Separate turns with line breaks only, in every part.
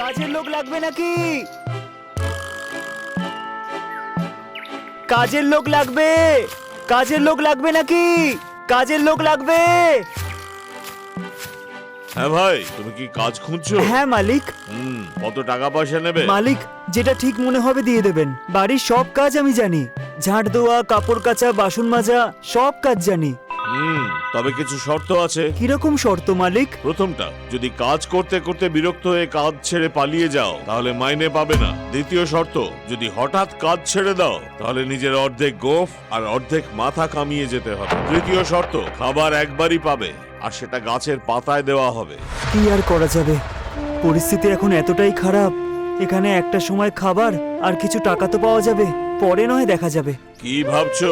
কাজের লোক লাগবে নাকি? কাজের লোক লাগবে? কাজের লোক লাগবে নাকি? কাজের লোক লাগবে?
হ্যাঁ ভাই, তুমি কি কাজ খুঁজছো?
হ্যাঁ মালিক।
কত টাকা পয়সা নেবে?
মালিক, যেটা ঠিক মনে হবে দিয়ে দেবেন। বাড়ির সব কাজ আমি জানি, ঝাঁট দেওয়া, কাপড় কাচা, বাসন মাজা, সব কাজ জানি।
তবে কিছু শর্ত আছে।
কিরকম শর্ত মালিক?
প্রথমটা, যদি কাজ করতে করতে বিরক্ত হয়ে কাজ ছেড়ে পালিয়ে যাও তাহলে মাইনে পাবে না। দ্বিতীয় শর্ত, যদি হঠাৎ কাজ ছেড়ে দাও তাহলে নিজের অর্ধেক গোঁফ আর অর্ধেক মাথা কামিয়ে যেতে হবে। তৃতীয় শর্ত, খাবার একবারই পাবে আর সেটা গাছের পাতায় দেওয়া হবে।
কি আর করা যাবে, পরিস্থিতি এখন এতটাই খারাপ। এখানে একটা সময় খাবার আর কিছু টাকা তো পাওয়া যাবে, পরে নয় দেখা যাবে।
কি ভাবছো,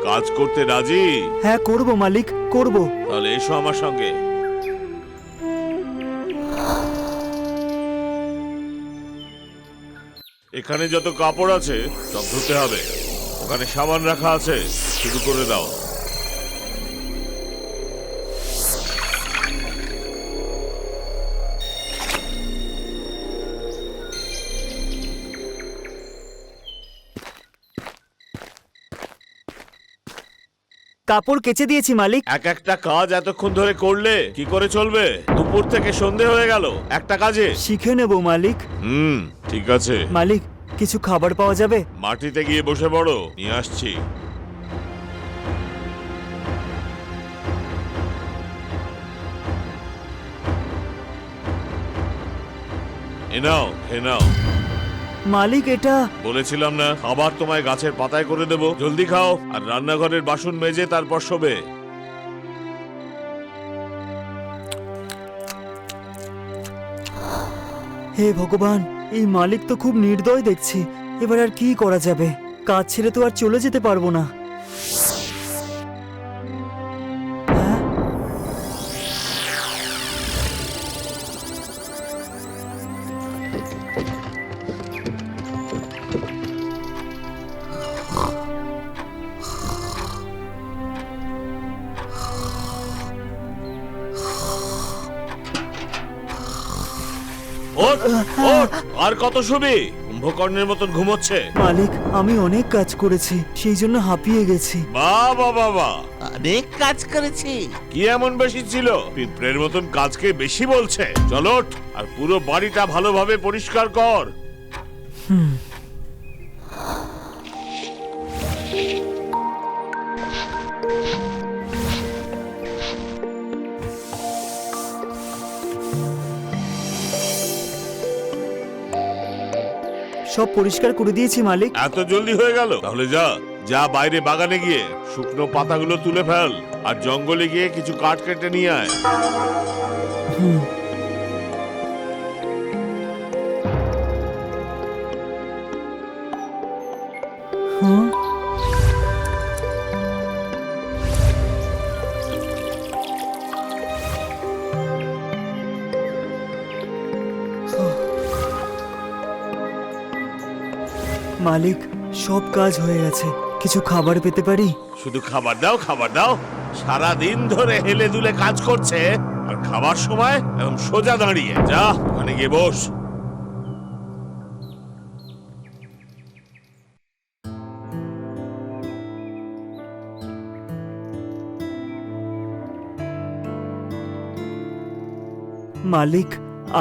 কাজ করতে রাজি?
হ্যাঁ করব মালিক, করব।
তাহলে এসো আমার সঙ্গে। এখানে যত কাপড় আছে সব ধুতে হবে। ওখানে সাবান রাখা আছে, শুরু করে দাও।
কাপড় কেচে দিয়েছি মালিক।
এক একটা কাজ এতক্ষণ ধরে করলে কি করে চলবে? দুপুর থেকে সন্ধে হয়ে গেল একটা কাজে।
শিখে নেব মালিক।
ঠিক আছে।
মালিক, কিছু খাবার পাওয়া যাবে?
মাটিতে গিয়ে বসে পড়ো, নিয়ে আসছি। এ নাও, খেয়ে নাও।
মালিক, এটা
বলেছিলাম না খাবার তোমায় গাছের পাতায় করে দেব। জলদি খাও আর রান্নাঘরের বাসন মেজে তারপর শোবে।
হে ভগবান, এই মালিক তো খুব নির্দয় দেখছি। এবার আর কি করা যাবে? কাজ ছেড়ে তো আর চলে যেতে পারবো না। হ্যাঁ?
ওঠ, ওঠ, আর কত শুবি? কুম্ভকর্ণের মতন ঘুমোচ্ছে।
মালিক, আমি অনেক কাজ করেছি, সেই জন্য হাঁপিয়ে গেছি।
বাবা বাবা,
অনেক কাজ করেছি।
কি এমন বেশি ছিল? পিঁপড়ের মতন কাজকে বেশি বলছে। চলো ওঠ, আর পুরো বাড়িটা ভালোভাবে পরিষ্কার কর।
সব পরিষ্কার করে দিয়েছি মালিক।
এত জলদি হয়ে গেল? তাহলে যা যা বাইরে বাগানে গিয়ে শুকনো পাতাগুলো তুলে ফেল, আর জঙ্গলে গিয়ে কিছু কাঠ কেটে নিয়ে আয়।
হুম। মালিক, সব কাজ হয়ে গেছে, কিছু খাবার পেতে পারি?
শুধু খাবার দাও, খাবার দাও। সারা দিন ধরে হেলে দুলে কাজ করছে, আর খাবার সময় একদম সোজা দাঁড়িয়ে। যা ওখানে গিয়ে বস।
মালিক,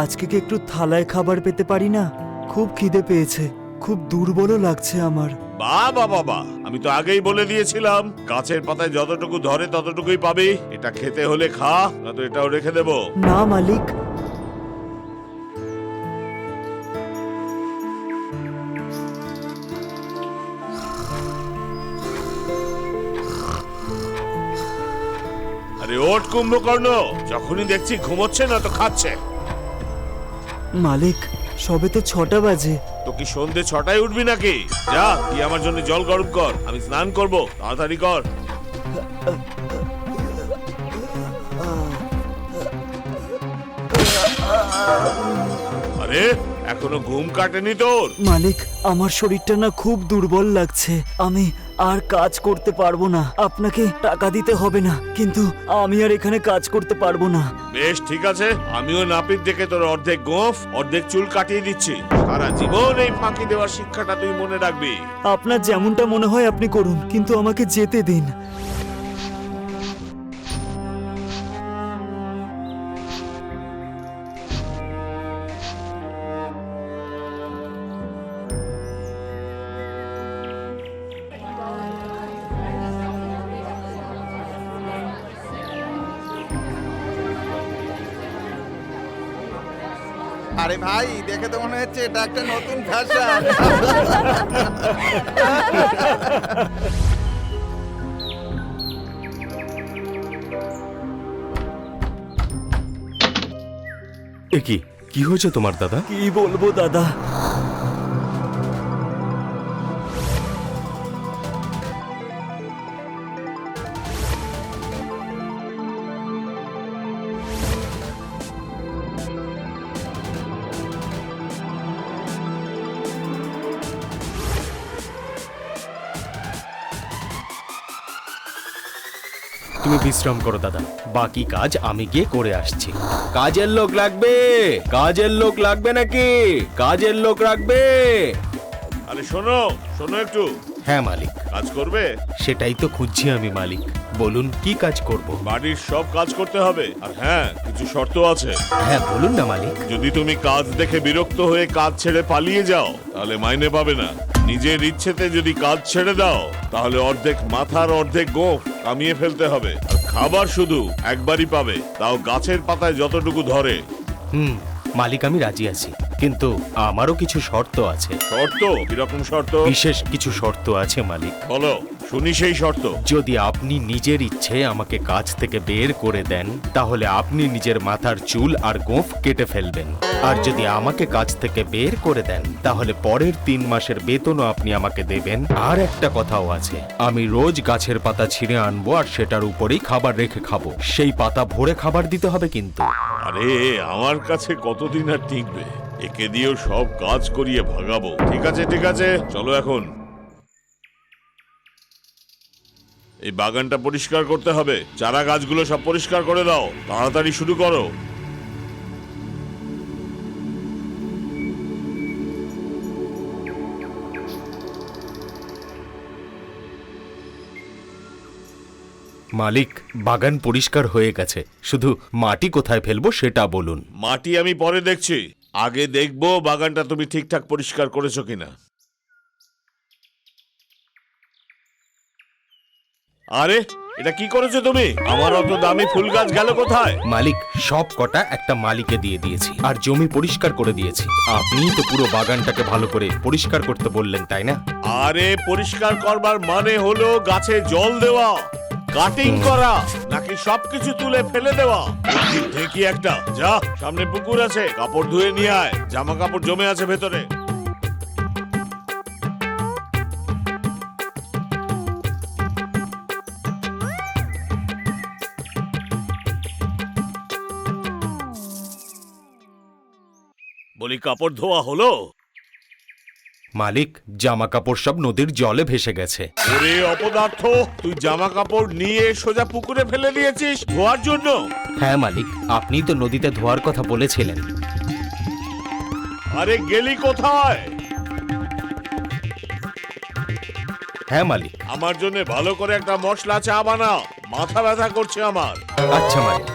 আজকে কি একটু থালায় খাবার পেতে পারি না? খুব খিদে পেয়েছে, খুব দুর্বলও লাগছে আমার।
বাবা বাবা, আমি তো আগেই বলে দিয়েছিলাম গাছের পাতায় যতটুকু ধরে ততটুকুই পাবি। এটা খেতে হলে খা, না তো এটাও রেখে দেবো।
না মালিক।
আরে ওঠ কুম্ভকর্ণ, যখনই দেখছি ঘুমোচ্ছে না তো খাচ্ছে।
মালিক, সবে তো 6টা বাজে।
তো কি সন্ধে 6টায় উঠবি নাকি? যা তুই আমার জন্য জল গরম কর, আমি স্নান করব। তাড়াতাড়ি কর। আরে এখনো ঘুম কাটেনি তোর?
মালিক, আমার শরীরটা না খুব দুর্বল লাগছে। আর কাজ করতে পারবো না। আপনাকে টাকা দিতে হবে না, কিন্তু আমি আর এখানে কাজ করতে পারবো না।
বেশ ঠিক আছে, আমিও নাপিত দেখে তোর অর্ধেক গোঁফ অর্ধেক চুল কাটিয়ে দিচ্ছি। সারা জীবন এই ফাঁকি দেওয়ার শিক্ষাটা তুই মনে রাখবি।
আপনার যেমনটা মনে হয় আপনি করুন, কিন্তু আমাকে যেতে দিন।
আরে ভাই, দেখে তো মনে হচ্ছে এটা একটা নতুন ফ্যাশন।
এ কি হয়েছে তোমার দাদা?
কি বলবো দাদা,
তুমি বিশ্রাম করো দাদা, বাকি কাজ আমি গিয়ে করে আসছি। কাজের লোক লাগবে, কাজের লোক লাগবে নাকি? কাজের লোক রাখবে?
আরে শোনো শোনো একটু,
হ্যাঁ মালিক।
কাজ করবে?
সেটাই তো খুঁজছি আমি মালিক, বলুন কি কাজ করব?
বাড়ির সব কাজ করতে হবে, আর হ্যাঁ কিছু শর্ত আছে।
হ্যাঁ বলুন না মালিক।
যদি তুমি কাজ দেখে বিরক্ত হয়ে কাজ ছেড়ে পালিয়ে যাও তাহলে মাইনে পাবে না। নিজের ইচ্ছেতে যদি কাজ ছেড়ে দাও তাহলে অর্ধেক মাথার অর্ধেক গোঁফ কামিয়ে ফেলতে হবে। আর খাবার শুধু একবারই পাবে, তাও গাছের পাতায় যতটুকু ধরে।
মালিক আমি রাজি আছি, কিন্তু আমারও কিছু শর্ত আছে।
শর্ত? কিরকম শর্ত?
বিশেষ কিছু শর্ত আছে মালিক।
বলো, শুনি সেই শর্ত।
যদি আপনি নিজের ইচ্ছে আমাকে কাজ থেকে বের করে দেন তাহলে আপনি নিজের মাথার চুল আর গোঁফ কেটে ফেলবেন। আর যদি আমাকে কাজ থেকে বের করে দেন তাহলে পরের 3 মাসের বেতনও আপনি আমাকে দেবেন। আর একটা কথাও আছে, আমি রোজ গাছের পাতা ছিঁড়ে আনবো আর সেটার উপরেই খাবার রেখে খাবো। সেই পাতা ভরে খাবার দিতে হবে কিন্তু।
আরে আমার কাছে কতদিন আর টিকবে? একে দিয়েও সব কাজ করিয়ে ভাগাবো। ঠিক আছে ঠিক আছে, চলো এখন। এই বাগানটা পরিষ্কার করতে হবে, চারা গাছগুলো সব পরিষ্কার করে দাও, তাড়াতাড়ি শুরু করো।
মালিক, বাগান পরিষ্কার হয়ে গেছে, শুধু মাটি কোথায় ফেলবো সেটা বলুন।
মাটি আমি পরে দেখছি, আগে দেখবো বাগানটা তুমি ঠিকঠাক পরিষ্কার করেছো কিনা। আরে এটা কি করেছো তুমি? আমার অত দামি ফুল গাছ গেল কোথায়?
মালিক, সব কটা একটা মালিকে দিয়ে দিয়েছি আর জমি পরিষ্কার করে দিয়েছি। আপনিই তো পুরো বাগানটাকে ভালো করে পরিষ্কার করতে বললেন, তাই না?
আরে পরিষ্কার করবার মানে হলো গাছে জল দেওয়া, কাটিং করা, নাকি সবকিছু তুলে ফেলে দেওয়া? দেখি একটা, যা সামনে পুকুর আছে, কাপড় ধুয়ে নিয়ে আয়, জামা কাপড় জমে আছে ভেতরে। বলি কাপড় ধোয়া হলো?
মালিক, জামা কাপড় সব নদীর জলে ভেসে গেছে।
ওরে অপদার্থ, তুই জামা কাপড় নিয়ে সোজা পুকুরে ফেলে দিয়েছিস ধোয়ার জন্য?
হ্যাঁ মালিক, আপনি তো নদীতে ধোয়ার কথা বলেছিলেন।
আরে গেলি কোথায়?
হ্যাঁ মালিক।
আমার জন্য ভালো করে একটা মশলা চা বানাও, মাথা ব্যথা করছে আমার।
আচ্ছা মালিক।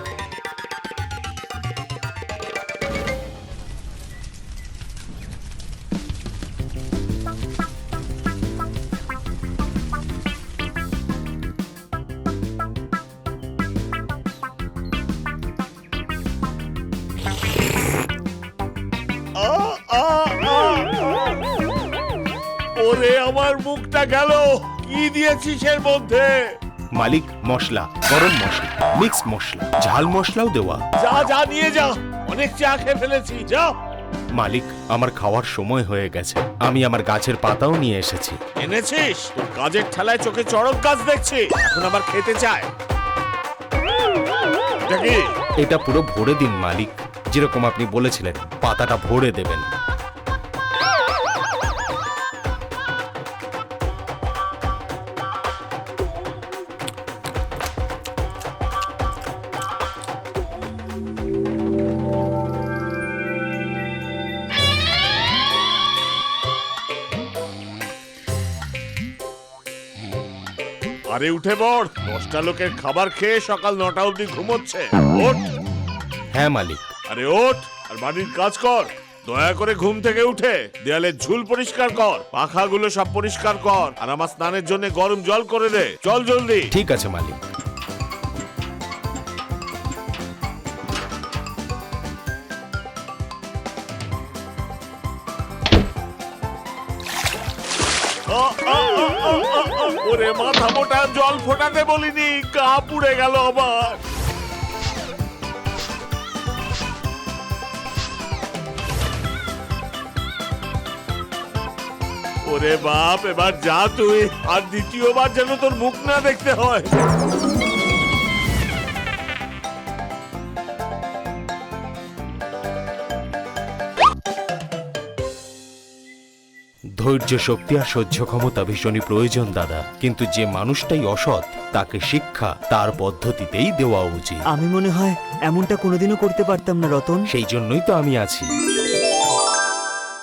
ওরে আমার মুখটা গেল, কি দিয়েছিস এর মধ্যে?
মালিক, মশলা, গরম মশলা, মিক্স মশলা, ঝাল মশলাও দেওয়া।
যা যা নিয়ে যা, অনেক চা খেয়ে ফেলেছি, যা।
মালিক, আমার খাওয়ার সময় হয়ে গেছে, আমি আমার গাছের পাতাও নিয়ে এসেছি।
এনেছিস? তোর কাজের ঠেলায় চোখে চড়ক গাছ দেখছি, এখন আবার খেতে চায়। এটা কি?
এটা পুরো ভরে দিন মালিক, যেরকম আপনি বলেছিলেন, পাতাটা ভরে দেবেন।
আরে উঠে পড়, 10টা লোকের খাবার খেয়ে সকাল 9টা অবধি ঘুমোচ্ছে। ওঠ,
হ্যাঁ মালিক।
আরে ওঠ আর বাড়ির কাজ কর। দয়া করে ঘুম থেকে উঠে দেয়ালের ঝুল পরিষ্কার কর, পাখাগুলো সব পরিষ্কার কর, আর আমার স্নানের জন্য গরম জল করে দে। চল জলদি।
ঠিক আছে মালিক।
ওরে মাথা মোটা, জল ফোটাতে বলিনি, গা পুড়ে গেল আবার। ওরে বাপ, এবার যা তুই, আর দ্বিতীয়বার যেন তোর মুখ না দেখতে হয়।
ধৈর্য, শক্তি আর সহ্য ক্ষমতা ভীষণই প্রয়োজন দাদা, কিন্তু যে মানুষটাই অসৎ তাকে শিক্ষা তার পদ্ধতিতেই দেওয়া উচিত।
আমি মনে হয় এমনটা কোনোদিনও করতে পারতাম না রতন।
সেই জন্যই তো আমি আছি।